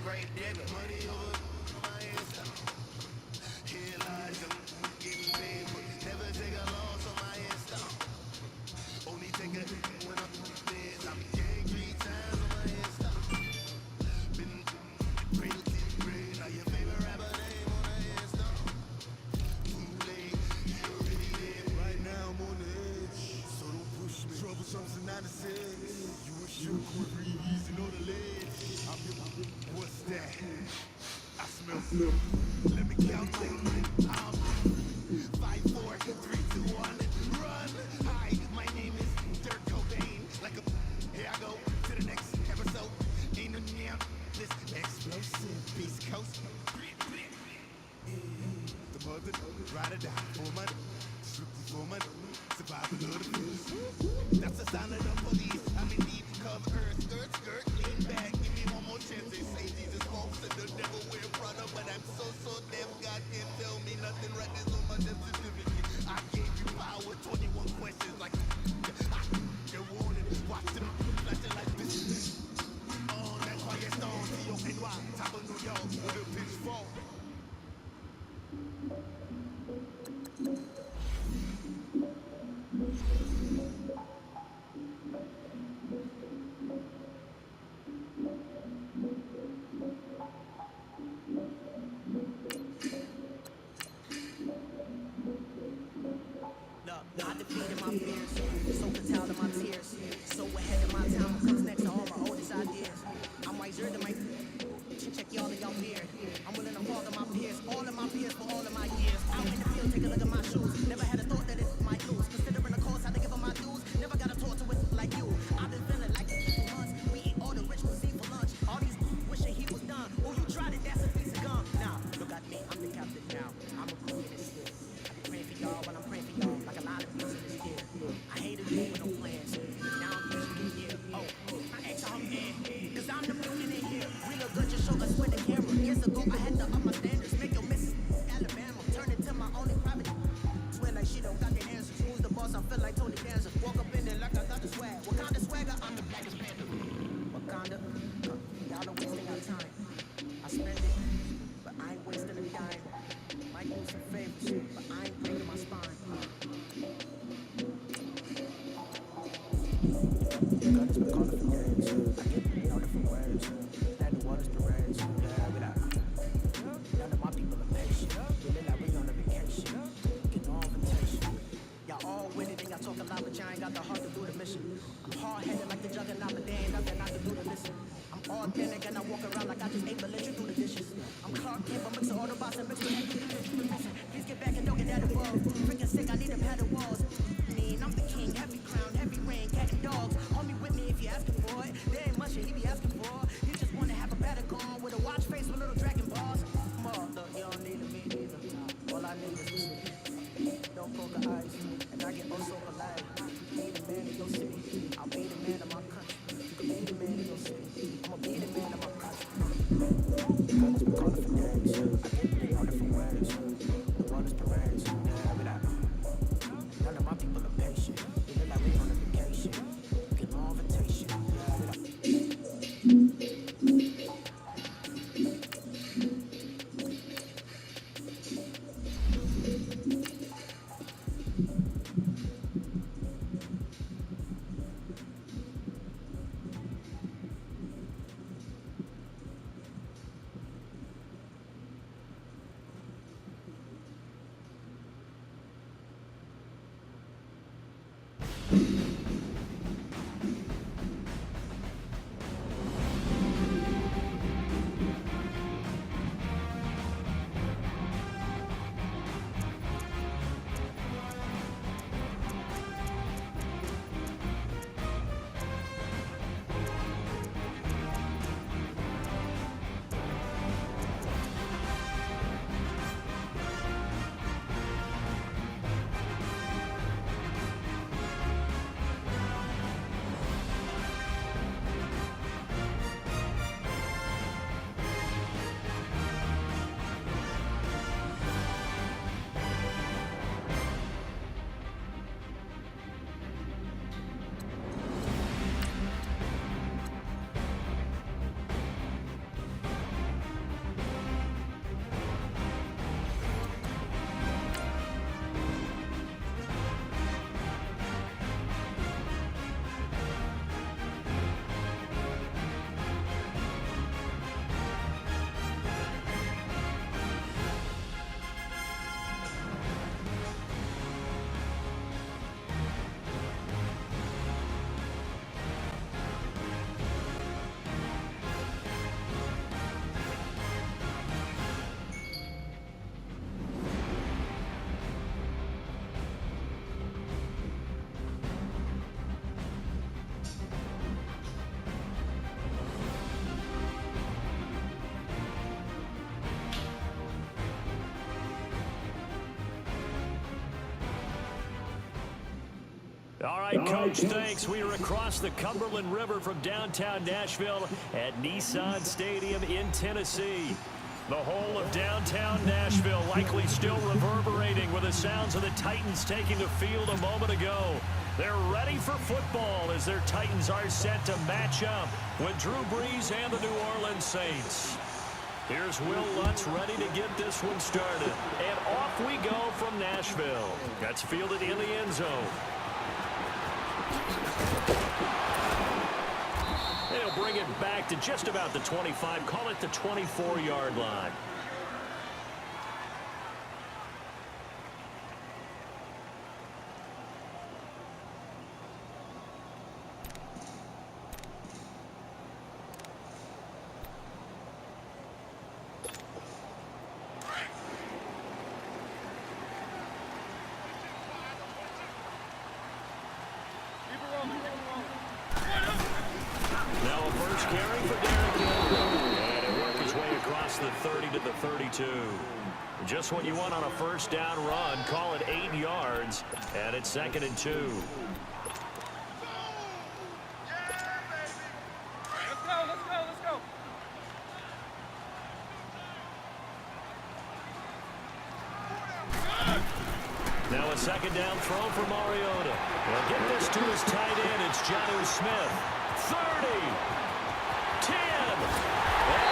grave digger. Money over my hands up. Here lies I'm getting paid, but never take a loss on my install. Only take a when I'm dead. I'm gang 3 times on my install. Been cradle to the grave. Now your favorite rapper name on the install. Too late, you already dead. Right now I'm on the edge, so don't push me. Trouble something 96. You a shook with breeze and on the ledge. What's that? I smell. Let me count I'm 5, 4, 3, 2, 1, run. Hi, my name is Dirk Cobain. Like a here I go to the next episode. Ain't no damn this explosive Beast Coast. The mother ride or die for my strictly for my survival of the fittest. That's the sound of the police. I'm in deep cover, skirt, lean back. Give me one more chance. They say Jesus walks and the devil wear Prada, but I'm so deaf. God can't tell me nothing. Right there's on my death certificate. I gave you power. 21 questions like you're warning. Watch them flashing like this. Oh, that's why you're stoned. T-O-N-Y, top of New York with a pitchfork. I defeated my fears, so curtailed in my tears. So ahead of my time, comes next to all my oldest ideas. I'm wiser than my check y'all in y'all beard. I'm willing to fall to my peers, all of my peers for all of my years. Out in the field, take a look at my shoes. Never had a thought that it might lose. Considering the cost, I had to give up my dues. Never got a talk to it like you. I've been feeling like for months. We eat all the rich cuisine for lunch. All these wishing he was done. Oh, you tried it, that's a piece of gum. Now, look at me, I'm the captain now. I'm a queen in this shit. I be praying for y'all while I'm praying for y'all. Like a lot of music this year. I hated you with no plans. Now I'm used to get here. Oh, I asked how I'm in. Cause I'm the mutant in here. We look good, just show us with the camera. Years ago, I had to up my standards. Make your Mrs. Alabama. Turn it to my only private. Swear like she don't got the answers. Who's the boss? I feel like Tony Danza. Walk up in there like I got the swag. What kind of swagger? I'm the blackest panther. Wakanda. Y'all are wasting our time. I spend it, but I ain't wasting a dime. Might do some favors, but I ain't breaking my spine. God has been calling for days. I get all different words. That the waters parades. Yeah, without. None of my people are patient. Feeling like we on a vacation. Get no invitation. Y'all all with it and y'all talk a lot, but y'all ain't got the heart to do the mission. I'm hard-headed like the juggernaut, but there ain't nothing I can do to listen. I'm authentic and I walk around like I just ate, but let you do the dishes. I'm Clark Kent, but mix of Autobots and mix with please get back and don't get that above. Freaking sick, I need a pad of walls. I'm the king, heavy crown, heavy rain, cat and dogs. Homie with me if you asking for it. There ain't much that he be asking for. You just wanna have a better gone with a watch face with little dragon balls. Look, you don't need me neither. All I need is listen. Don't poke the eyes, and I get oh so polite. Be the man in your city. I'll be the man of my country. You can be the man in your city. I'ma be the man of my country. God has been calling for days. I get all different ways. The waters parades. Yeah, without. None of my people are patient. They look like we on a vacation. Get no invitation. Yeah, without. All right, Coach, thanks. We are across the Cumberland River from downtown Nashville at Nissan Stadium in Tennessee. The whole of downtown Nashville likely still reverberating with the sounds of the Titans taking the field a moment ago. They're ready for football as their Titans are set to match up with Drew Brees and the New Orleans Saints. Here's Will Lutz ready to get this one started. And off we go from Nashville. That's fielded in the end zone. They'll bring it back to just about the 25. Call it the 24-yard line. Now a first carry for Derrick Henry. And it worked his way across the 30 to the 32. Just what you want on a first down run. Call it 8 yards. And it's 2nd and 2. Let's go. Now a 2nd down throw for Mariota. Well, get this to his tight end. It's Jonnu Smith. 30. 10. And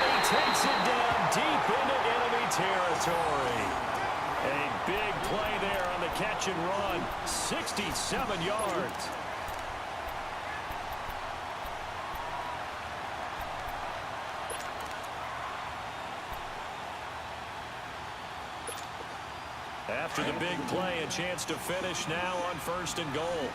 he takes it down deep into enemy territory. A big play there on the catch and run. 67 yards. After the big play, a chance to finish now on 1st and goal.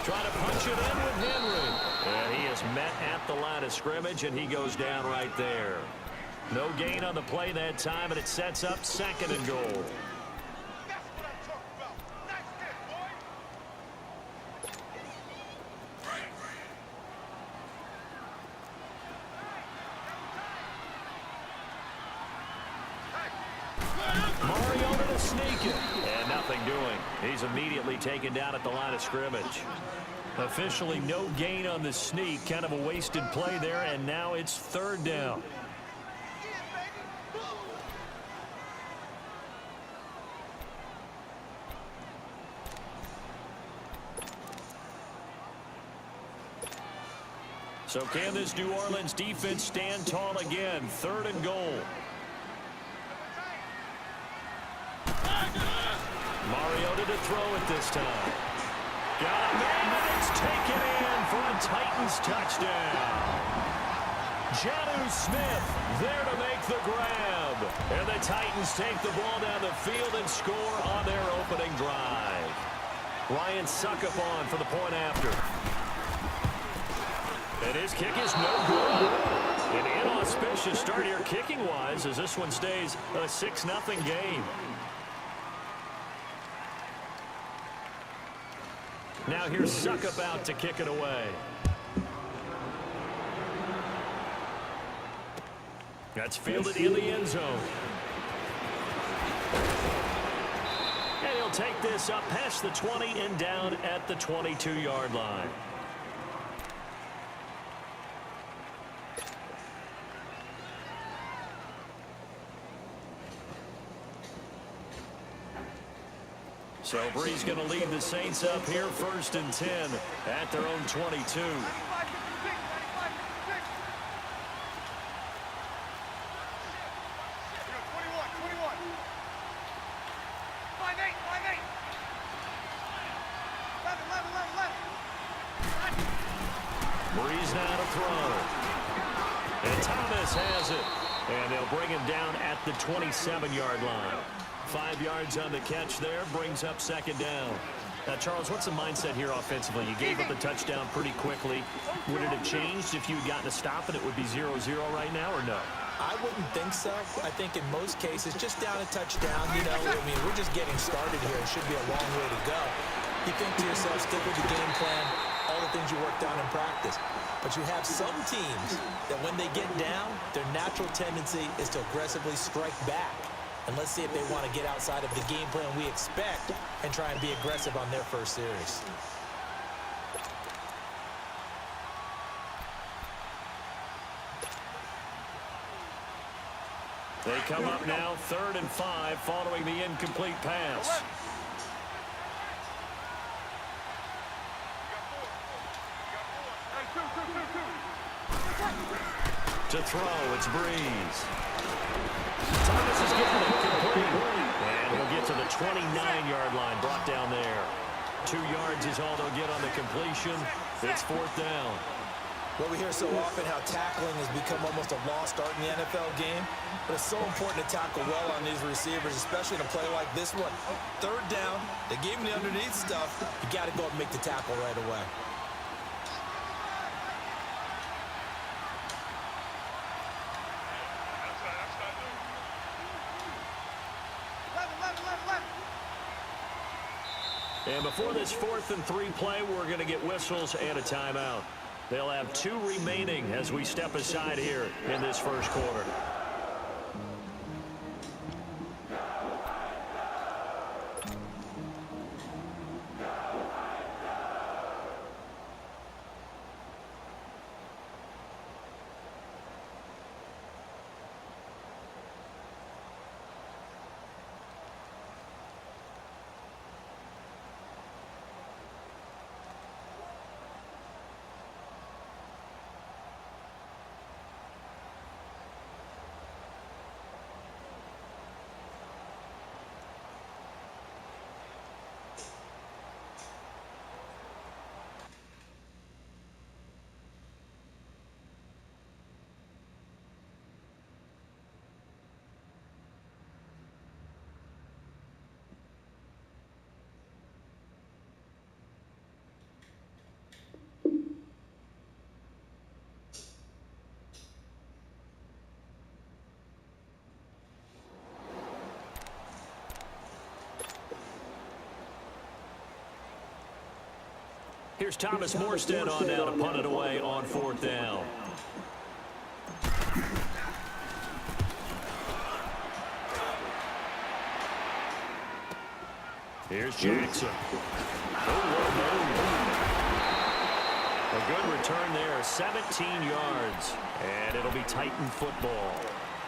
Trying to punch it in with Henry. And he is met at the line of scrimmage, and he goes down right there. No gain on the play that time, and it sets up 2nd and goal. Mariota to sneak it. And nothing doing. He's immediately taken down at the line of scrimmage. Officially no gain on the sneak. Kind of a wasted play there, and now it's 3rd down. So can this New Orleans defense stand tall again? 3rd and goal. Mariota to throw it this time. Got a man, and it's taken in for a Titans touchdown. Jonnu Smith there to make the grab. And the Titans take the ball down the field and score on their opening drive. Ryan Suckup on for the point after. And his kick is no good. An inauspicious start here kicking-wise as this one stays a 6-0 game. Now here's Suckup out to kick it away. That's fielded in the end zone. And he'll take this up past the 20 and down at the 22-yard line. So Brees going to lead the Saints up here 1st and 10 at their own 22. Brees now to throw. And Thomas has it. And they'll bring him down at the 27-yard line. 5 yards on the catch there, brings up 2nd down. Now, Charles, what's the mindset here offensively? You gave up the touchdown pretty quickly. Would it have changed if you had gotten a stop and it would be 0-0 right now, or no? I wouldn't think so. I think in most cases, just down a touchdown, we're just getting started here. It should be a long way to go. You think to yourself, stick with the game plan. All the things you work down in practice. But you have some teams that when they get down, their natural tendency is to aggressively strike back. And let's see if they want to get outside of the game plan we expect and try and be aggressive on their first series. They come up now 3rd and 5 following the incomplete pass. To throw, it's Breeze. Thomas is getting it complete. And he'll get to the 29-yard line, brought down there. 2 yards is all they'll get on the completion. It's 4th down. Well, we hear so often how tackling has become almost a lost art in the NFL game. But it's so important to tackle well on these receivers, especially in a play like this one. 3rd down, they gave him the underneath stuff. You got to go and make the tackle right away. And before this 4th and 3 play, we're going to get whistles and a timeout. They'll have 2 remaining as we step aside here in this first quarter. Here's Thomas Morstead on now to punt it away on 4th down. Here's Jackson. A good return there, 17 yards, and it'll be Titan football.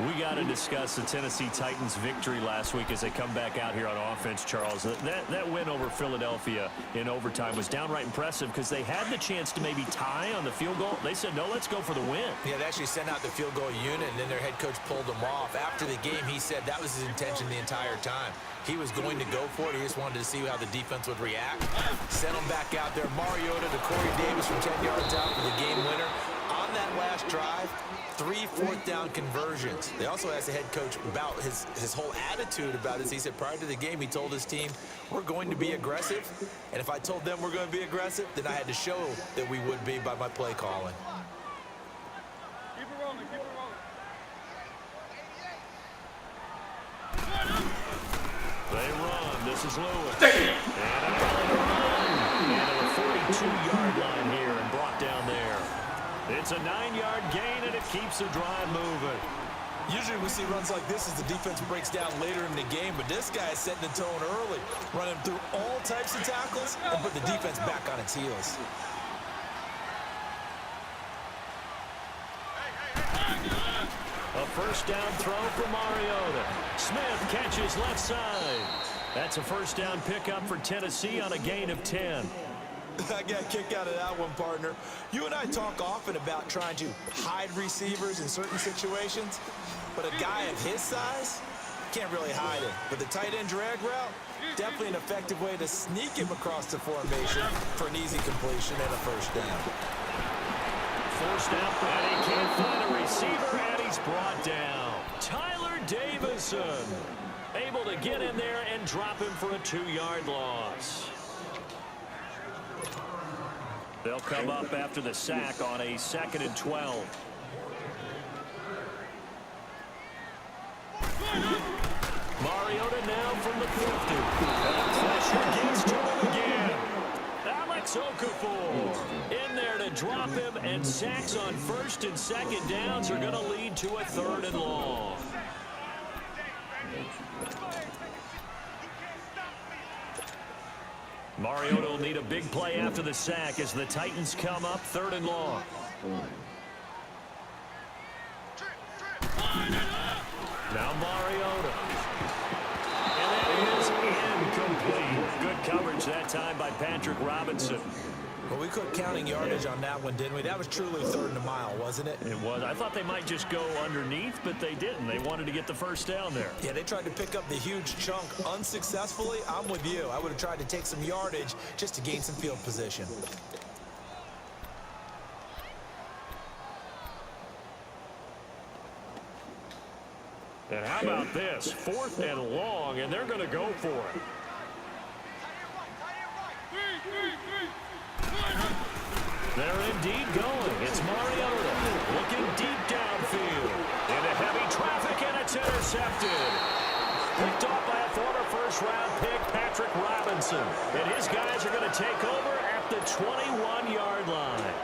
We got to discuss the Tennessee Titans' victory last week as they come back out here on offense, Charles. That win over Philadelphia in overtime was downright impressive because they had the chance to maybe tie on the field goal. They said, no, let's go for the win. Yeah, they actually sent out the field goal unit, and then their head coach pulled them off. After the game, he said that was his intention the entire time. He was going to go for it. He just wanted to see how the defense would react. Sent them back out there. Mariota to Corey Davis from 10 yards out for the game winner. On that last drive, 3 fourth-down conversions. They also asked the head coach about his whole attitude about this. He said prior to the game, he told his team, we're going to be aggressive. And if I told them we're going to be aggressive, then I had to show that we would be by my play calling. Keep it rolling, keep it rolling. They run. This is Lewis. And a 42-yard line here and brought down there. It's a 9-yard gain, and it keeps the drive moving. Usually we see runs like this as the defense breaks down later in the game, but this guy is setting the tone early, running through all types of tackles and put the defense back on its heels. A first down throw for Mariota. Smith catches left side. That's a first down pickup for Tennessee on a gain of 10. I got a kick out of that one, partner. You and I talk often about trying to hide receivers in certain situations, but a guy of his size can't really hide it. But the tight end drag route, definitely an effective way to sneak him across the formation for an easy completion and a first down. Forced out, and he can't find a receiver, and he's brought down. Tyler Davison able to get in there and drop him for a 2-yard loss. They'll come up after the sack on a 2nd and 12. Mariota now from the 50. And pressure gets to him again. That Alex Okafor in there to drop him, and sacks on first and second downs are going to lead to a 3rd and long. Mariota will need a big play after the sack as the Titans come up 3rd and long. Now Mariota. And that is incomplete. Good coverage that time by Patrick Robinson. Well, we quit counting yardage on that one, didn't we? That was truly 3rd and a mile, wasn't it? It was. I thought they might just go underneath, but they didn't. They wanted to get the first down there. Yeah, they tried to pick up the huge chunk unsuccessfully. I'm with you. I would have tried to take some yardage just to gain some field position. And how about this? 4th and long, and they're going to go for it. They're indeed going. It's Mariota looking deep downfield. Into heavy traffic, and it's intercepted. Picked off by a former first-round pick, Patrick Robinson. And his guys are going to take over at the 21-yard line.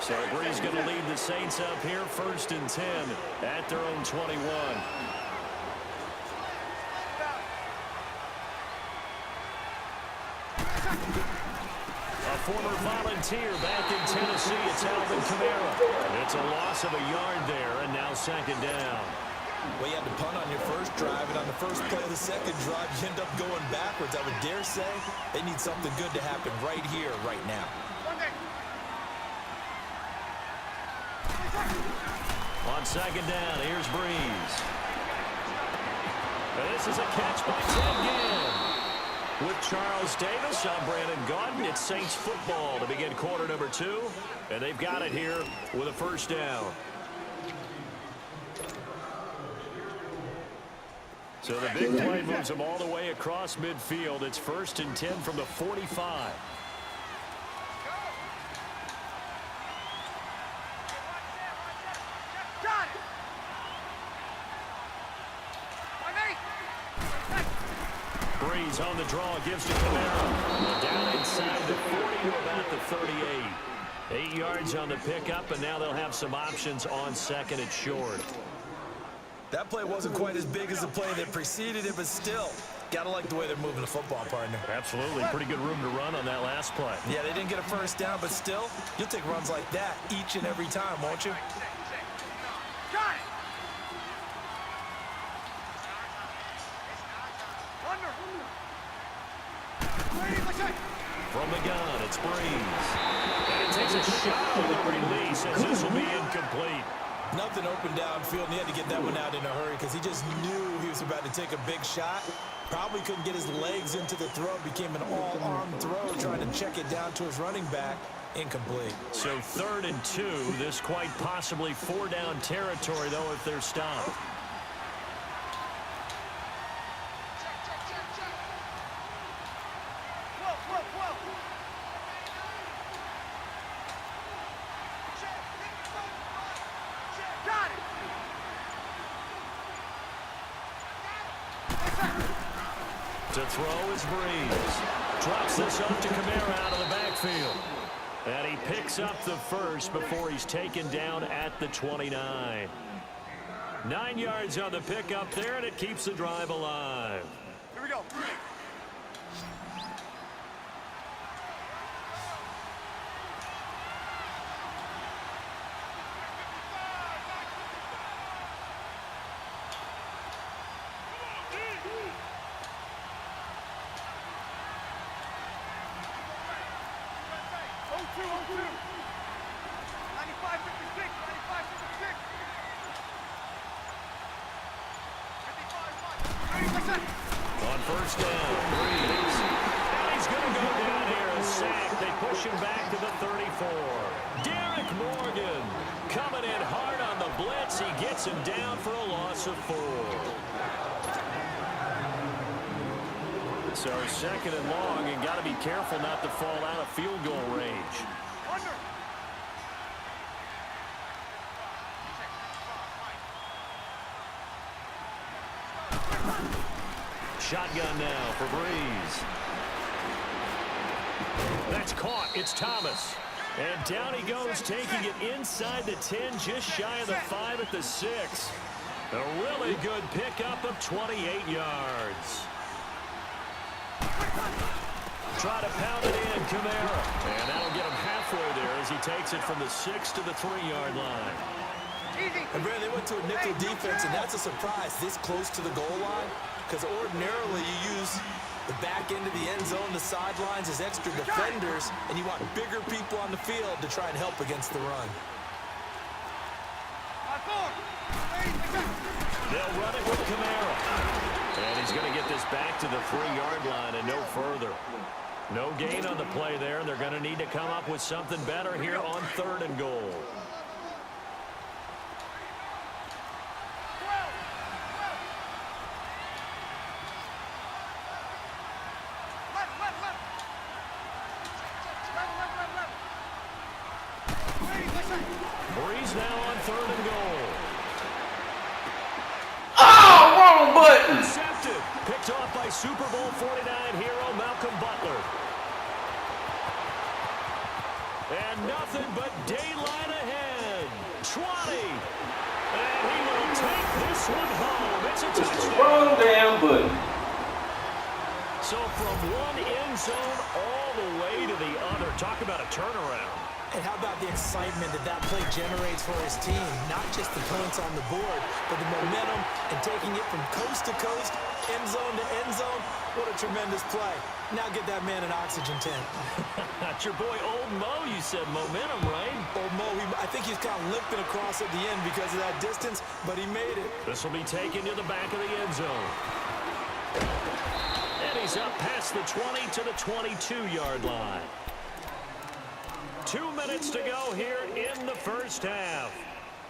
So Bree's going to lead the Saints up here 1st and 10 at their own 21. A former Volunteer back in Tennessee, it's Alvin Kamara. It's a loss of a yard there, and now 2nd down. Well, you had to punt on your first drive, and on the first play of the second drive, you end up going backwards. I would dare say they need something good to happen right here, right now. On 2nd down, here's Breeze. And this is a catch by Ted Ginn. With Charles Davis, I'm Brandon Gaudin. It's Saints football to begin quarter number 2. And they've got it here with a 1st down. So the big play moves them all the way across midfield. It's 1st and 10 from the 45. Breeze on the draw, gives to Kamara. Down inside the 40 to about the 38. 8 yards on the pickup, and now they'll have some options on 2nd and short. That play wasn't quite as big as the play that preceded it, but still, got to like the way they're moving the football, partner. Absolutely. Pretty good room to run on that last play. Yeah, they didn't get a 1st down, but still, you'll take runs like that each and every time, won't you? Got it. From the gun, it's Breeze. And it takes a shot on the release as this will be incomplete. Nothing open downfield, and he had to get that one out in a hurry because he just knew he was about to take a big shot. Probably couldn't get his legs into the throw. Became an all-arm throw, trying to check it down to his running back. Incomplete. So 3rd and 2. This quite possibly 4-down territory, though, if they're stopped. To throw is Breeze. Drops this up to Kamara out of the backfield. And he picks up the 1st before he's taken down at the 29. 9 yards on the pickup there, and it keeps the drive alive. Here we go. On 1st down, Breeze. And he's going to go down here, a sack. They push him back to the 34. Derek Morgan coming in hard on the blitz. He gets him down for a loss of 4. So 2nd and long, and got to be careful not to fall out of field goal range. Shotgun now for Breeze. That's caught. It's Thomas. And down he goes, taking it inside the 10, just shy of the 5 at the 6. A really good pickup of 28 yards. Try to pound it in, Kamara. And that'll get him halfway there as he takes it from the 6 to the 3-yard line. And Brandon, they went to a nickel defense, and that's a surprise this close to the goal line, because ordinarily you use the back end of the end zone, the sidelines as extra defenders, and you want bigger people on the field to try and help against the run. They'll run it with Kamara. And he's going to get this back to the 3-yard line and no further. No gain on the play there, and they're going to need to come up with something better here on 3rd and goal. Breeze now on 3rd and goal. Oh, wrong button. Intercepted. Picked off by Super Bowl 49 hero Malcolm Butler. And nothing but daylight ahead. 20. And he will take this one home. It's a touchdown. Wrong damn button. So from one end zone all the way to the other. Talk about a turnaround. And how about the excitement that play generates for his team? Not just the points on the board, but the momentum and taking it from coast to coast, end zone to end zone. What a tremendous play. Now get that man an oxygen tent. That's your boy Old Mo. You said momentum, right? Old Mo, I think he's kind of limping across at the end because of that distance, but he made it. This will be taken to the back of the end zone. And he's up past the 20 to the 22-yard line. 2 minutes to go here in the first half.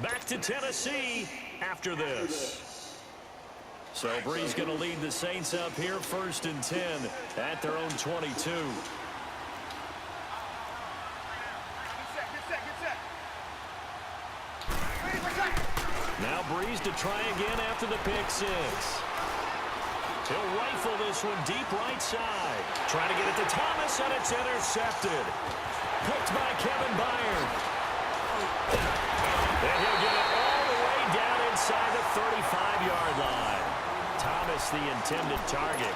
Back to Tennessee after this. So Bree's going to lead the Saints up here 1st and 10 at their own 22. Get set. Now Breeze to try again after the pick 6. He'll rifle this one deep right side. Trying to get it to Thomas, and it's intercepted. Picked by Kevin Byard. And he'll get it all the way down inside the 35-yard line. Thomas, the intended target.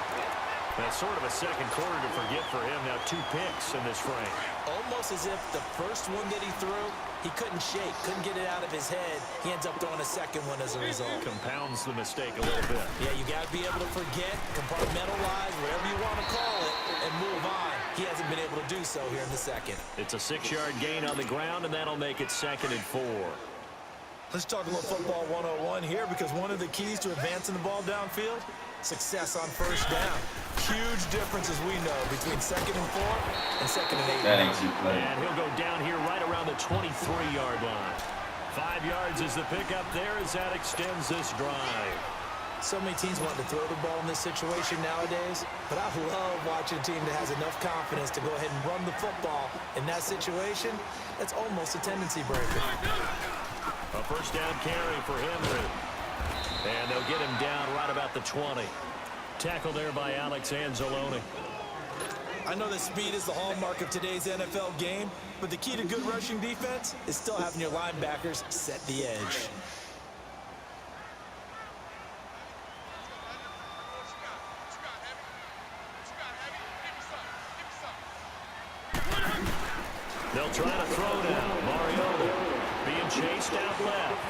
That's sort of a second quarter to forget for him. Now 2 picks in this frame. Almost as if the first one that he threw, he couldn't shake, couldn't get it out of his head. He ends up throwing a second one as a result. Compounds the mistake a little bit. Yeah, you got to be able to forget, compartmentalize, whatever you want to call it, and move on. He hasn't been able to do so here in the second. It's a 6-yard gain on the ground, and that'll make it 2nd and 4. Let's talk a little football 101 here, because one of the keys to advancing the ball downfield, success on first down. Huge difference, as we know, between 2nd and 4 and 2nd and 8. That ain't too play. And he'll go down here right around the 23-yard line. 5 yards is the pickup there as that extends this drive. So many teams want to throw the ball in this situation nowadays, but I love watching a team that has enough confidence to go ahead and run the football in that situation. That's almost a tendency breaker. A first down carry for Henry. And they'll get him down right about the 20. Tackled there by Alex Anzalone. I know that speed is the hallmark of today's NFL game, but the key to good rushing defense is still having your linebackers set the edge. They'll try to throw down. Mariota being chased out left.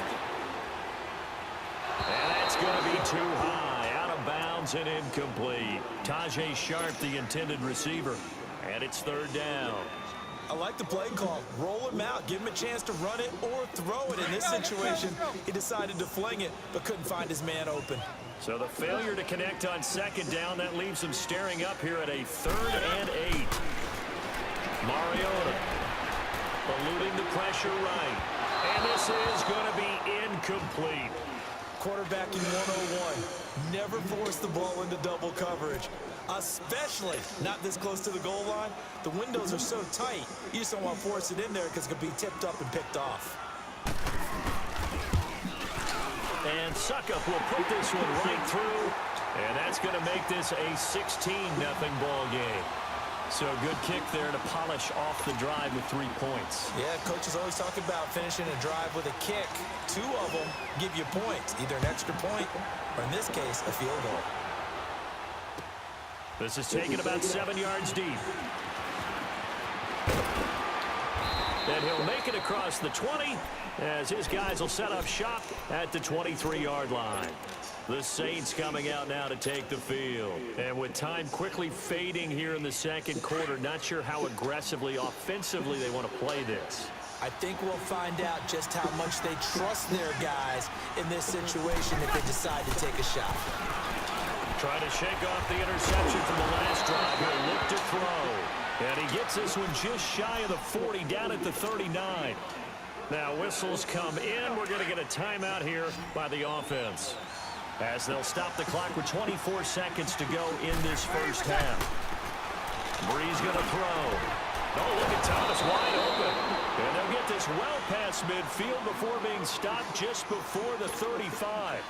And that's going to be too high. Out of bounds and incomplete. Tajay Sharp, the intended receiver. And it's 3rd down. I like the play call. Roll him out. Give him a chance to run it or throw it. In this situation, he decided to fling it, but couldn't find his man open. So the failure to connect on 2nd down, that leaves him staring up here at a 3rd and 8. Mariota eluding the pressure right. And this is going to be incomplete. Quarterbacking 101. Never force the ball into double coverage, especially not this close to the goal line. The windows are so tight, you just don't want to force it in there because it could be tipped up and picked off. And Suckup will put this one right through. And that's going to make this a 16-0 ball game. So good kick there to polish off the drive with 3 points. Yeah, coaches always talk about finishing a drive with a kick. 2 of them give you points, either an extra point or, in this case, a field goal. This is taken about 7 yards deep. And he'll make it across the 20 as his guys will set up shop at the 23-yard line. The Saints coming out now to take the field. And with time quickly fading here in the second quarter, not sure how aggressively, offensively they want to play this. I think we'll find out just how much they trust their guys in this situation if they decide to take a shot. Trying to shake off the interception from the last drive. He'll look to throw. And he gets this one just shy of the 40, down at the 39. Now whistles come in. We're going to get a timeout here by the offense, as they'll stop the clock with 24 seconds to go in this first half. Breeze going to throw. Oh, look at Thomas wide open. And they'll get this well past midfield before being stopped just before the 35.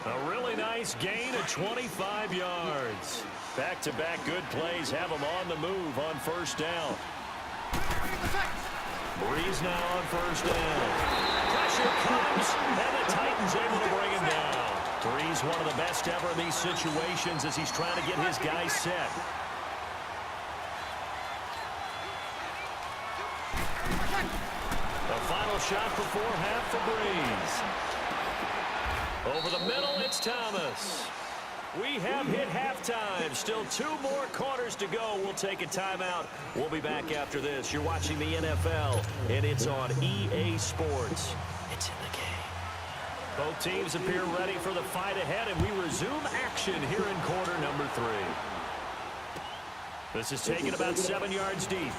A really nice gain of 25 yards. Back-to-back good plays have them on the move on first down. Breeze now on first down. Pressure comes, and the Titans able to bring him down. Breeze, one of the best ever in these situations as he's trying to get his guys set. The final shot before half for Breeze. Over the middle, it's Thomas. We have hit halftime. Still 2 more quarters to go. We'll take a timeout. We'll be back after this. You're watching the NFL, and it's on EA Sports. It's in the game. Both teams appear ready for the fight ahead, and we resume action here in quarter number 3. This is taken about 7 yards deep.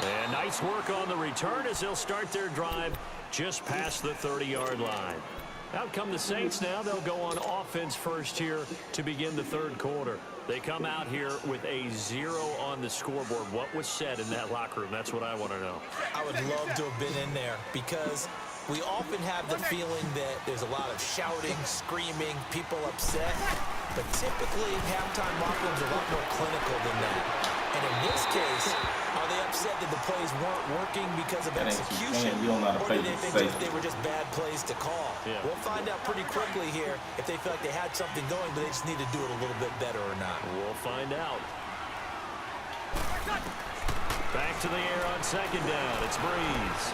And nice work on the return as they'll start their drive just past the 30-yard line. Out come the Saints now. They'll go on offense first here to begin the third quarter. They come out here with a 0 on the scoreboard. What was said in that locker room? That's what I want to know. I would love to have been in there because we often have the feeling that there's a lot of shouting, screaming, people upset. But typically, halftime locker rooms are a lot more clinical than that. And in this case, are they upset that the plays weren't working because of execution, or do they think they were just bad plays to call? Yeah. We'll find out pretty quickly here if they feel like they had something going, but they just need to do it a little bit better or not. We'll find out. Back to the air on second down. It's Breeze.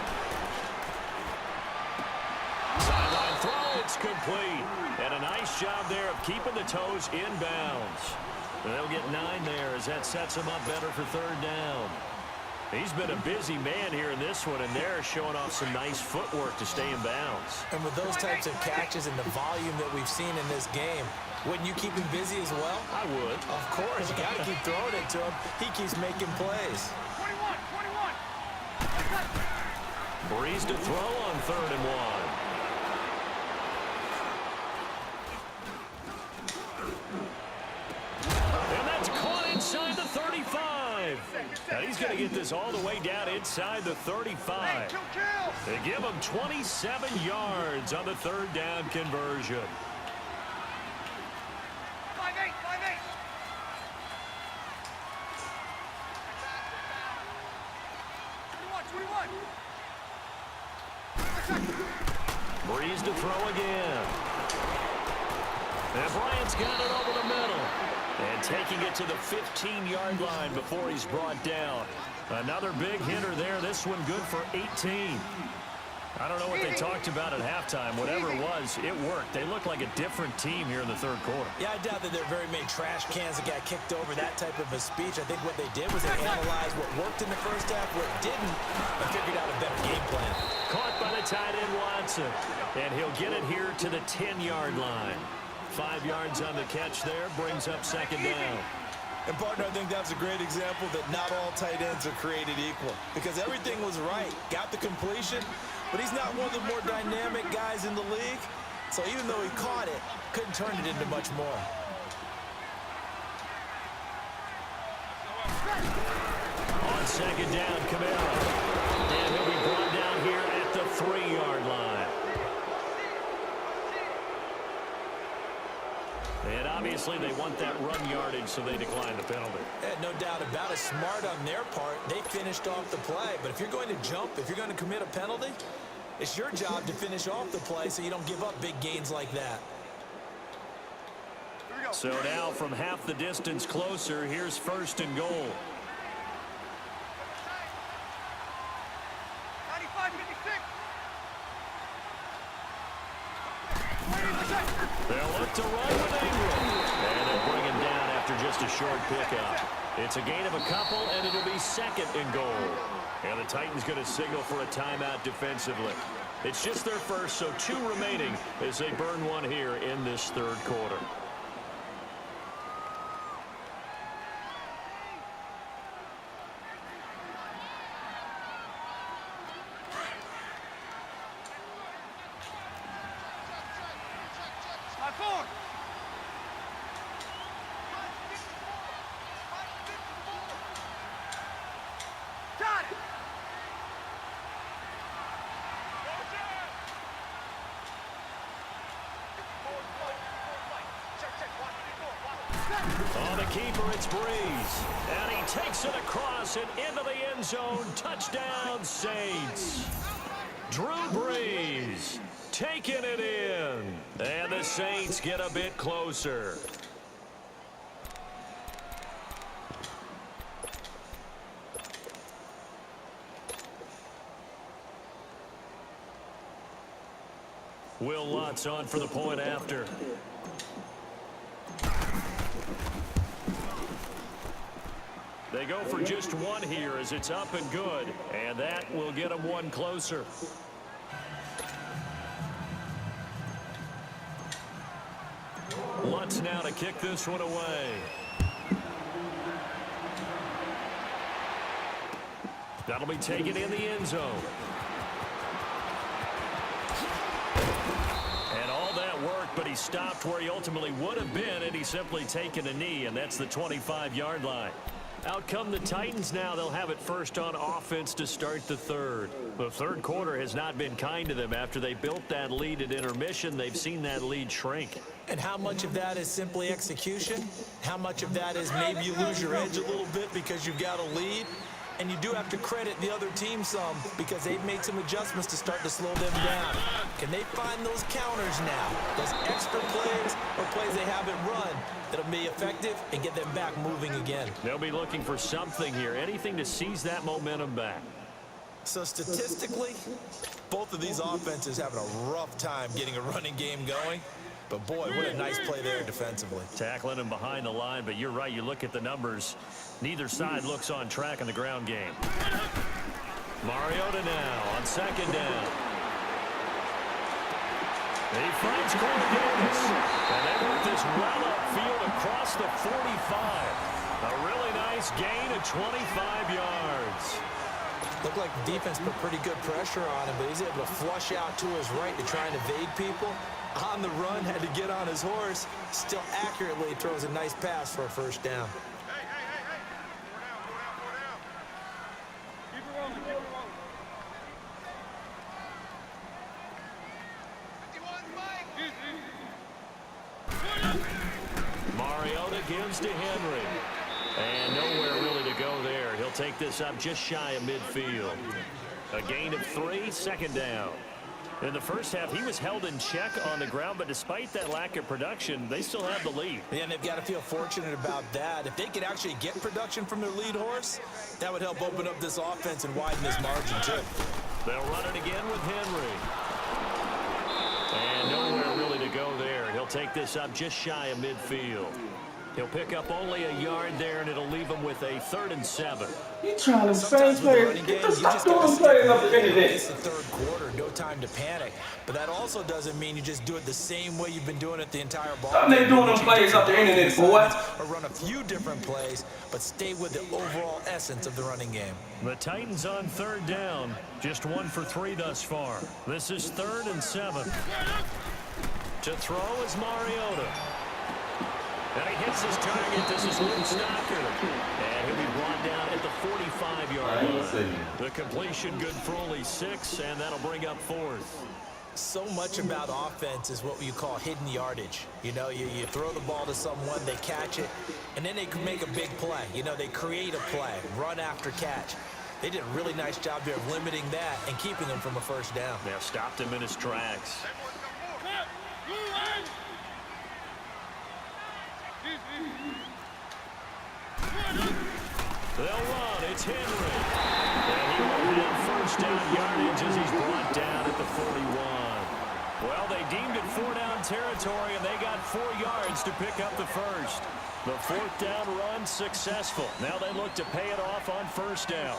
Sideline throw. It's complete. And a nice job there of keeping the toes inbounds. They'll get 9 there as that sets him up better for third down. He's been a busy man here in this one, and they're showing off some nice footwork to stay in bounds. And with those types of catches and the volume that we've seen in this game, wouldn't you keep him busy as well? I would. Of course. You got to keep throwing it to him. He keeps making plays. 21. Breeze to throw on 3rd and 1. Inside the 35. And he's going to get this all the way down inside the 35. They give him 27 yards on the 3rd down conversion. 5-8. Breeze to throw again. And Bryant's got it over the middle. And taking it to the 15-yard line before he's brought down. Another big hitter there. This one good for 18. I don't know what they talked about at halftime. Whatever it was, it worked. They look like a different team here in the third quarter. Yeah, I doubt that there are very many trash cans that got kicked over, that type of a speech. I think what they did was they analyzed what worked in the first half, what didn't, and figured out a better game plan. Caught by the tight end Watson. And he'll get it here to the 10-yard line. 5 yards on the catch there, brings up second down. And, partner, I think that's a great example that not all tight ends are created equal because everything was right. Got the completion, but he's not one of the more dynamic guys in the league. So even though he caught it, couldn't turn it into much more. On second down, Camara. And he'll be brought down here at the 3-yard line. And obviously they want that run yardage, so they decline the penalty. No doubt about it. Smart on their part. They finished off the play. But if you're going to jump, if you're going to commit a penalty, it's your job to finish off the play so you don't give up big gains like that. So now from half the distance closer, here's 1st and goal. 95-56. They'll look to run with Ingram. And they'll bring him down after just a short pickup. It's a gain of a couple, and it'll be 2nd and goal. And the Titans going to signal for a timeout defensively. It's just their first, so 2 remaining as they burn one here in this 3rd quarter. On the keeper, it's Breeze. And he takes it across and into the end zone. Touchdown, Saints. Drew Brees taking it in. And the Saints get a bit closer. Will Lutz on for the point after. They go for just 1 here as it's up and good. And that will get them 1 closer. Lutz now to kick this one away. That'll be taken in the end zone. And all that worked, but he stopped where he ultimately would have been, and he's simply taken a knee, and that's the 25-yard line. Out come the Titans now. They'll have it first on offense to start the 3rd. The 3rd quarter has not been kind to them. After they built that lead at intermission, they've seen that lead shrink. And how much of that is simply execution? How much of that is maybe you lose your edge a little bit because you've got a lead? And you do have to credit the other team some because they've made some adjustments to start to slow them down. Can they find those counters now? Those extra plays or plays they haven't run that'll be effective and get them back moving again. They'll be looking for something here, anything to seize that momentum back. So statistically, both of these offenses having a rough time getting a running game going. But boy, what a nice play there defensively. Tackling him behind the line, but you're right, you look at the numbers. Neither side looks on track in the ground game. Mariota now on 2nd down. He finds Corey Davis. And they work this well upfield across the 45. A really nice gain of 25 yards. Looked like the defense put pretty good pressure on him, but he's able to flush out to his right to try and evade people. On the run, had to get on his horse. Still accurately throws a nice pass for a 1st down. Keep it rolling, keep it rolling. Mariota gives to Henry. And nowhere really to go there. He'll take this up just shy of midfield. A gain of 3, 2nd down. In the first half, he was held in check on the ground, but despite that lack of production, they still have the lead. Yeah, and they've got to feel fortunate about that. If they could actually get production from their lead horse, that would help open up this offense and widen this margin, too. They'll run it again with Henry. And nowhere really to go there. He'll take this up just shy of midfield. He'll pick up only a yard there, and it'll leave him with a 3rd and 7. You trying to fake plays? Stop throwing plays up the end of It's this. the 3rd quarter, no time to panic. But that also doesn't mean you just do it the same way you've been doing it the entire ball. Stop they doing them plays up the end of this, boy. Or run a few different plays, but stay with the overall essence of the running game. The Titans on 3rd down. Just 1 for 3 thus far. This is 3rd and 7. To throw is Mariota. And he hits his target. This is Luke Stocker. And he'll be brought down at the 45-yard line. The completion good for only 6, and that'll bring up 4th. So much about offense is what you call hidden yardage. You know, you throw the ball to someone, they catch it, and then they can make a big play. You know, they create a play, run after catch. They did a really nice job there of limiting that and keeping him from a first down. They have stopped him in his tracks. They'll run. It's Henry. And he will have first down yardage as he's brought down at the 41. Well, they deemed it 4-down territory, and they got 4 yards to pick up the first. The 4th down run successful. Now they look to pay it off on first down.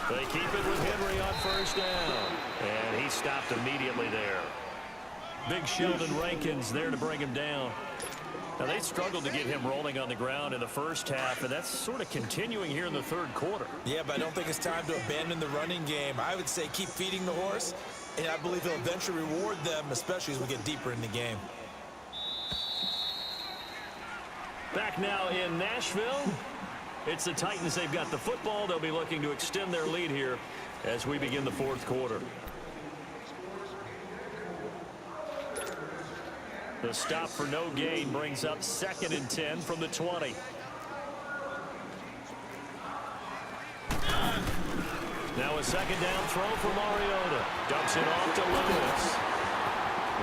They keep it with Henry on first down. And he stopped immediately there. Big Sheldon Rankins there to bring him down. Now, they struggled to get him rolling on the ground in the first half, and that's sort of continuing here in the third quarter. Yeah, but I don't think it's time to abandon the running game. I would say keep feeding the horse, and I believe he'll eventually reward them, especially as we get deeper in the game. Back now in Nashville. It's the Titans. They've got the football. They'll be looking to extend their lead here as we begin the fourth quarter. The stop for no gain brings up 2nd and 10 from the 20. Now a second down throw for Mariota. Dumps it off to Lewis.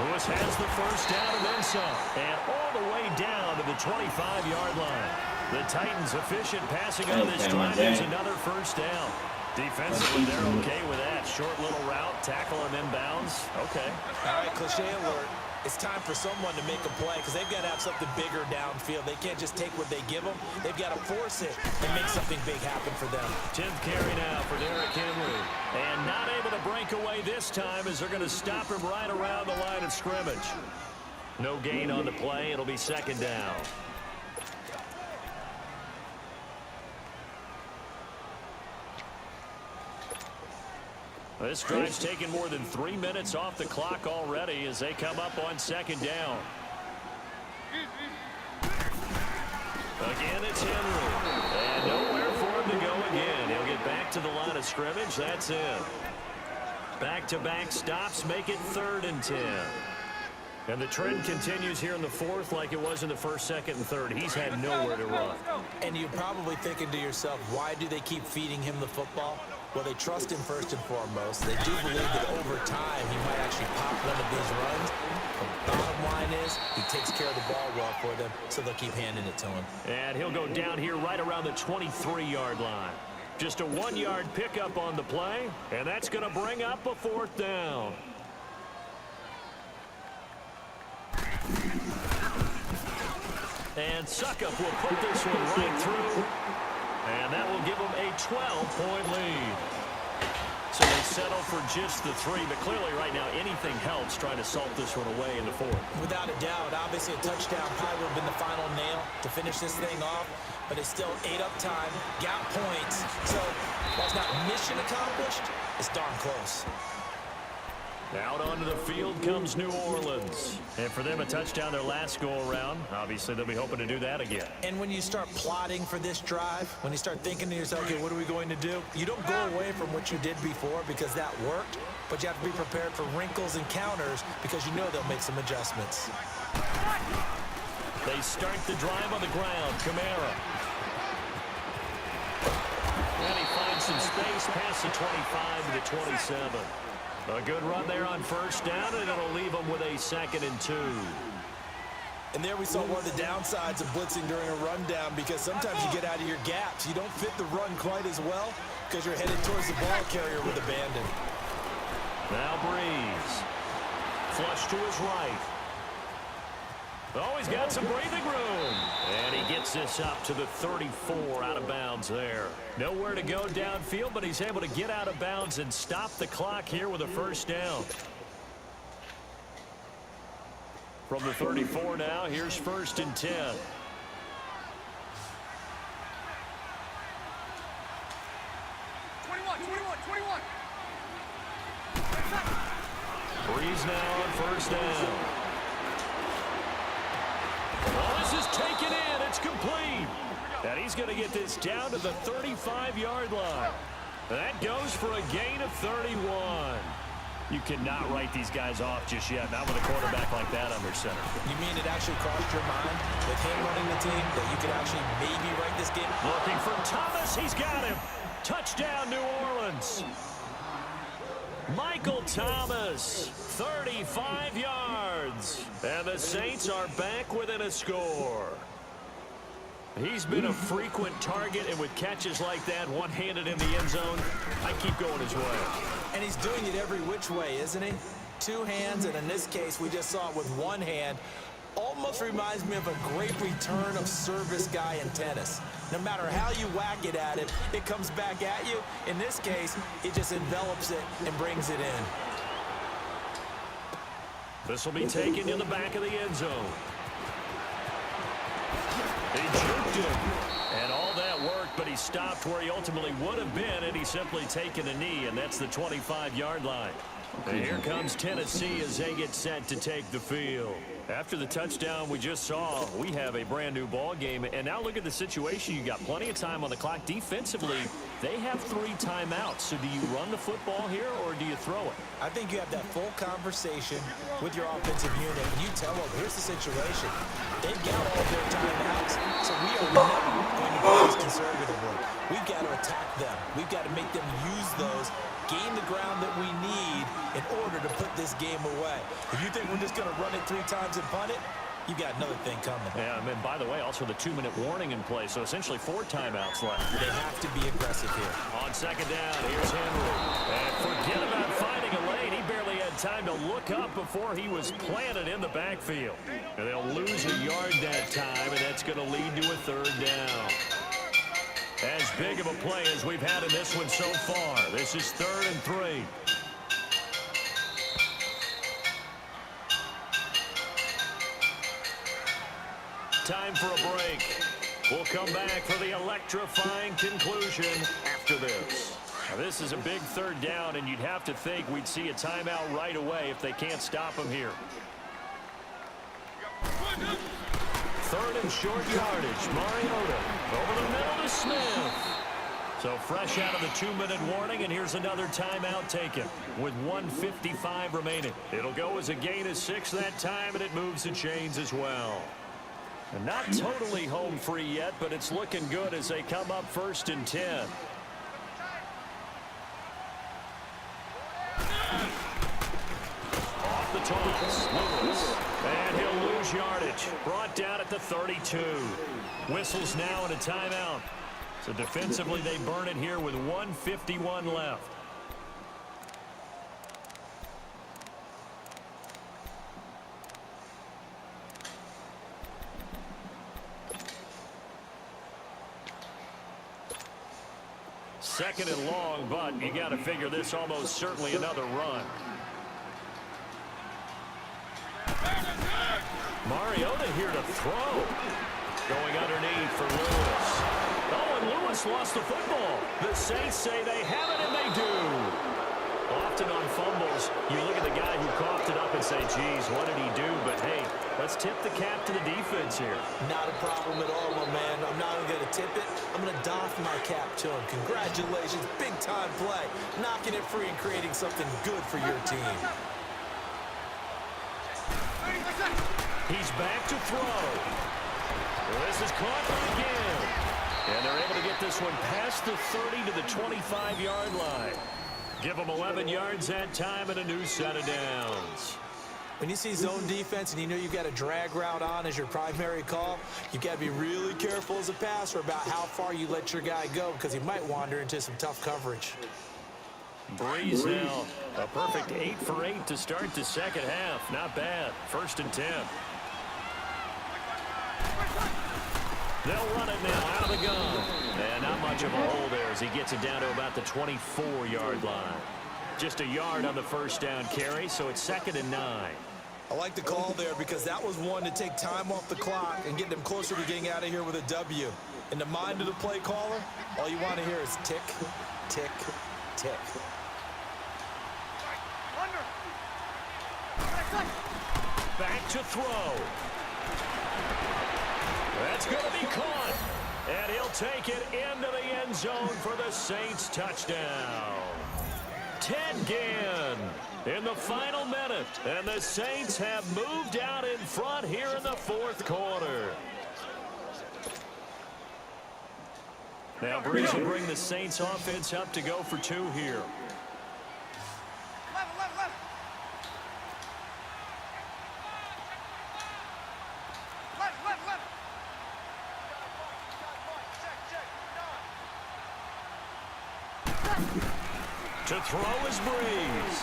Lewis has the first down and then some. And all the way down to the 25-yard line. The Titans efficient passing on this drive. There's another first down. Defensively, they're okay with that. Short little route, tackle and inbounds. Okay. All right, cliche alert. It's time for someone to make a play because they've got to have something bigger downfield. They can't just take what they give them. They've got to force it and make something big happen for them. 10th carry now for Derrick Henry. And not able to break away this time as they're going to stop him right around the line of scrimmage. No gain on the play. It'll be second down. This drive's taken more than 3 minutes off the clock already as they come up on second down. Again, it's Henry. And nowhere for him to go again. He'll get back to the line of scrimmage. That's it. Back-to-back stops make it 3rd and 10. And the trend continues here in the fourth like it was in the first, second, and third. He's had nowhere to run. And you're probably thinking to yourself, why do they keep feeding him the football? Well, they trust him first and foremost. They do believe that over time he might actually pop one of these runs. The bottom line is he takes care of the ball well for them, so they'll keep handing it to him. And he'll go down here right around the 23-yard line. Just a 1-yard pickup on the play, and that's going to bring up a 4th down. And Suckup will put this one right through. And that will give them a 12-point lead. So they settle for just the 3, but clearly right now anything helps trying to salt this one away in the fourth. Without a doubt, obviously a touchdown probably would have been the final nail to finish this thing off, but it's still ate up time, got points. So while it's not mission accomplished, it's darn close. Out onto the field comes New Orleans. And for them, a touchdown their last go-around. Obviously, they'll be hoping to do that again. And when you start plotting for this drive, when you start thinking to yourself, okay, what are we going to do? You don't go away from what you did before because that worked, but you have to be prepared for wrinkles and counters because you know they'll make some adjustments. They start the drive on the ground. Kamara. And he finds some space past the 25 to the 27. A good run there on first down, and it'll leave them with a 2nd and 2. And there we saw one of the downsides of blitzing during a rundown because sometimes you get out of your gaps. You don't fit the run quite as well because you're headed towards the ball carrier with abandon. Now Breeze. Flush to his right. Oh, he's got some breathing room. And he gets this up to the 34 out of bounds there. Nowhere to go downfield, but he's able to get out of bounds and stop the clock here with a first down. From the 34 now, here's 1st and 10. Breeze now on first down. Oh, this is taken in. It's complete. And he's going to get this down to the 35-yard line. That goes for a gain of 31. You cannot write these guys off just yet, not with a quarterback like that under center. You mean it actually crossed your mind with him running the team that you could actually maybe write this game? Looking for Thomas. He's got him. Touchdown, New Orleans. Michael Thomas, 35 yards. And the Saints are back within a score. He's been a frequent target, and with catches like that, one-handed in the end zone, I keep going his way. And he's doing it every which way, isn't he? Two hands, and in this case, we just saw it with one hand. Almost reminds me of a great return of service guy in tennis. No matter how you whack it at him, it comes back at you. In this case, he just envelops it and brings it in. This will be taken in the back of the end zone. He juked him, and all that worked, but he stopped where he ultimately would have been, and he's simply taken a knee, and that's the 25-yard line. And here comes Tennessee as they get set to take the field. After the touchdown we just saw, we have a brand-new ball game, and now look at the situation. You got plenty of time on the clock. Defensively, they have 3 timeouts. So do you run the football here, or do you throw it? I think you have that full conversation with your offensive unit, and you tell them, here's the situation. They've got all of their timeouts, so we are never going to play this conservatively. We've got to attack them. We've got to make them use those, gain the ground that we need in order to put this game away. If you think we're just going to run it 3 times and punt it, you got another thing coming. Yeah, and by the way, also the 2-minute warning in play, so essentially 4 timeouts left. They have to be aggressive here. On second down, here's Henry. And forget about finding a lane. He barely had time to look up before he was planted in the backfield. And they'll lose a yard that time, and that's going to lead to a 3rd down. As big of a play as we've had in this one so far. This is 3rd and 3. Time for a break. We'll come back for the electrifying conclusion after this. Now, this is a big 3rd down, and you'd have to think we'd see a timeout right away if they can't stop him here. 3rd and short yardage. Mariota over the middle to Smith. So fresh out of the 2-minute warning, and here's another timeout taken with 1:55 remaining. It'll go as a gain of 6 that time, and it moves the chains as well. And not totally home free yet, but it's looking good as they come up 1st and 10. Off the toss, Lewis. And he'll lose yardage. Brought down at the 32. Whistles now and a timeout. So defensively, they burn it here with 1:51 left. Second and long, but you got to figure this almost certainly another run. Mariota here to throw. Going underneath for Lewis. Oh, and Lewis lost the football. The Saints say they have it, and they do. Often on fumbles, you look at the guy who coughed it up and say, geez, what did he do? But, hey, let's tip the cap to the defense here. Not a problem at all, my man. I'm not even going to tip it. I'm going to doff my cap to him. Congratulations. Big-time play. Knocking it free and creating something good for your team. He's back to throw. This is caught again. And they're able to get this one past the 30 to the 25-yard line. Give them 11 yards that time and a new set of downs. When you see zone defense and you know you've got a drag route on as your primary call, you've got to be really careful as a passer about how far you let your guy go because he might wander into some tough coverage. Breeze now, a perfect 8 for 8 to start the second half. Not bad. 1st and 10. They'll run it now out of the gun. And not much of a hole there as he gets it down to about the 24-yard line. Just a yard on the 1st down carry, so it's 2nd and 9. I like the call there because that was one to take time off the clock and get them closer to getting out of here with a W. In the mind of the play caller, all you want to hear is tick, tick, tick. Back to throw. That's going to be caught. And he'll take it into the end zone for the Saints touchdown. Ted Ginn in the final minute. And the Saints have moved out in front here in the fourth quarter. Now Breeze will bring the Saints offense up to go for two here. To throw is Breeze.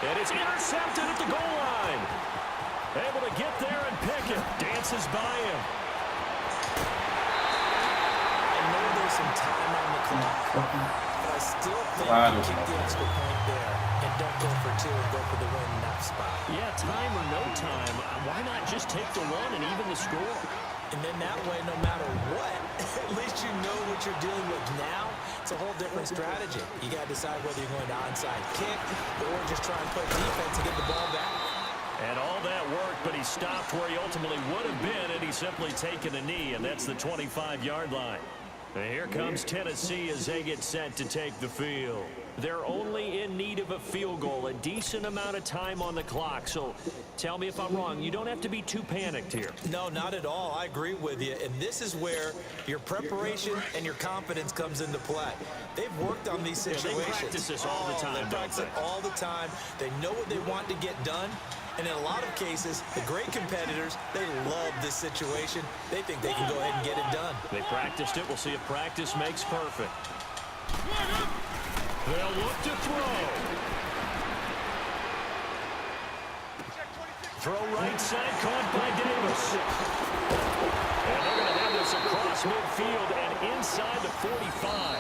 And it's intercepted at the goal line. Able to get there and pick it. Dances by him. I know there's some time on the clock, but I still think you keep the extra point there and don't go for two and go for the win in that spot. Yeah, time or no time, why not just take the one and even the score? And then that way, no matter what, at least you know what you're dealing with now. It's a whole different strategy. You got to decide whether you're going to onside kick or just try and play defense and get the ball back. And all that work, but he stopped where he ultimately would have been, and he's simply taken a knee, and that's the 25-yard line. And here comes Tennessee as they get set to take the field. They're only in need of a field goal, a decent amount of time on the clock. So tell me if I'm wrong. You don't have to be too panicked here. No, not at all. I agree with you. And this is where your preparation and your confidence comes into play. They've worked on these situations. They practice this all the time, They practice it all the time. They know what they want to get done. And in a lot of cases, the great competitors, they love this situation. They think they can go ahead and get it done. They practiced it. We'll see if practice makes perfect. They'll look to throw. Throw right side, caught by Davis. And they're going to have this across midfield and inside the 45.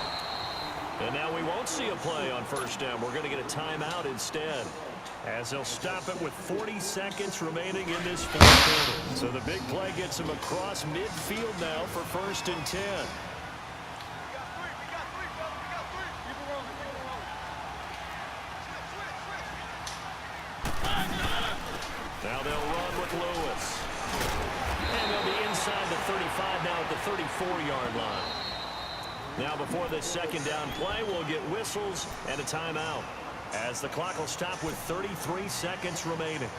And now we won't see a play on first down. We're going to get a timeout instead, as they'll stop it with 40 seconds remaining in this fourth quarter. So the big play gets them across midfield now for 1st and 10. Now they'll run with Lewis. And they'll be inside the 35 now at the 34-yard line. Now before this second down play, we'll get whistles and a timeout, as the clock will stop with 33 seconds remaining.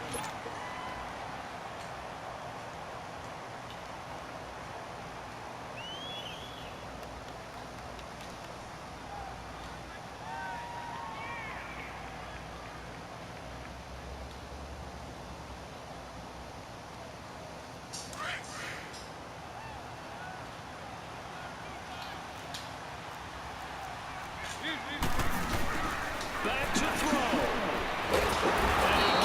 Back to throw. And he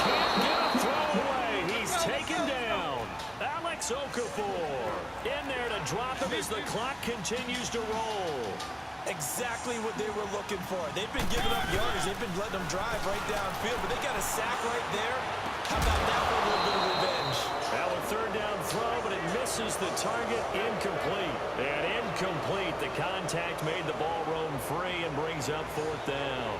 can't get a throw away. He's taken down. Alex Okafor in there to drop him as the clock continues to roll. Exactly what they were looking for. They've been giving up yards. They've been letting them drive right downfield, but they got a sack right there. How about that for a little bit of revenge? Now a third down throw, but it misses the target. Incomplete. And incomplete. The contact made the ball roam free and brings up 4th down.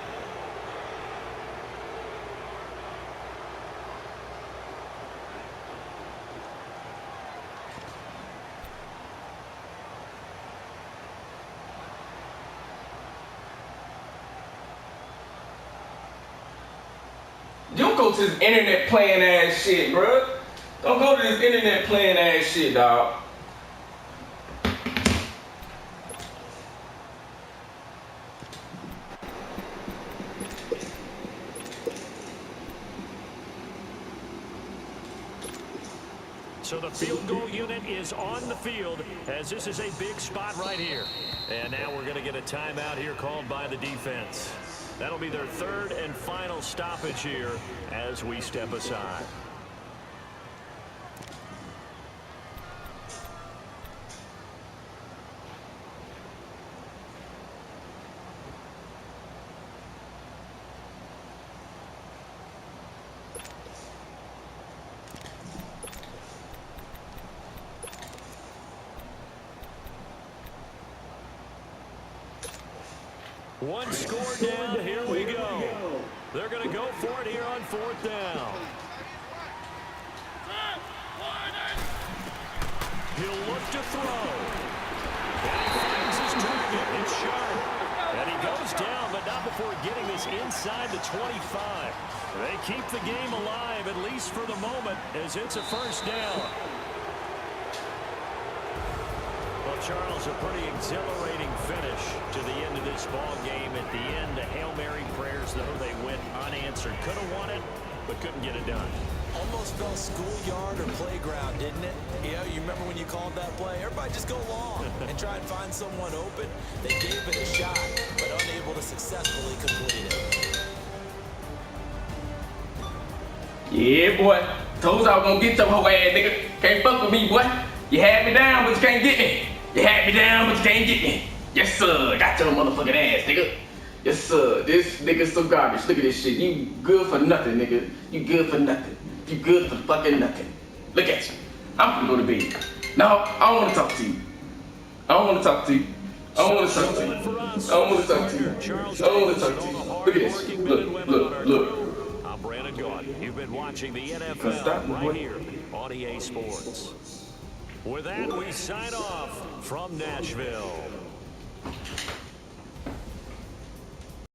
Don't go to this internet playing ass shit, bro. Don't go to this internet playing ass shit, dog. So the field goal unit is on the field, as this is a big spot right here. And now we're going to get a timeout here called by the defense. That'll be their 3rd and final stoppage here as we step aside. One score down, here we go. They're going to go for it here on 4th down. He'll look to throw. And he finds his target. It's sharp. And he goes down, but not before getting this inside the 25. They keep the game alive, at least for the moment, as it's a first down. Well, Charles, a pretty exhilarating finish to the end of this ball game. At the end, the Hail Mary prayers, though, they went unanswered. Could have won it, but couldn't get it done. Almost felt schoolyard or playground, didn't it? You remember when you called that play? Everybody just go long and try and find someone open. They gave it a shot, but unable to successfully complete it. Yeah, boy. Told you I was gonna get your whole ass, nigga. Can't fuck with me, boy. You had me down, but you can't get me. You had me down, but you can't get me. Yes, sir. Got your motherfucking ass, nigga. Yes, sir. This nigga's so garbage. Look at this shit. You good for nothing, nigga. You good for nothing. You good for fucking nothing. Look at you. I'm gonna go to bed. No, I don't wanna talk to you. I don't wanna talk to you. I don't wanna talk to you. I don't wanna talk to you. I don't wanna talk to you. Look at this. Look. I'm Brandon Gordon. You've been watching the NFL right here on EA Sports. With that, we sign off from Nashville.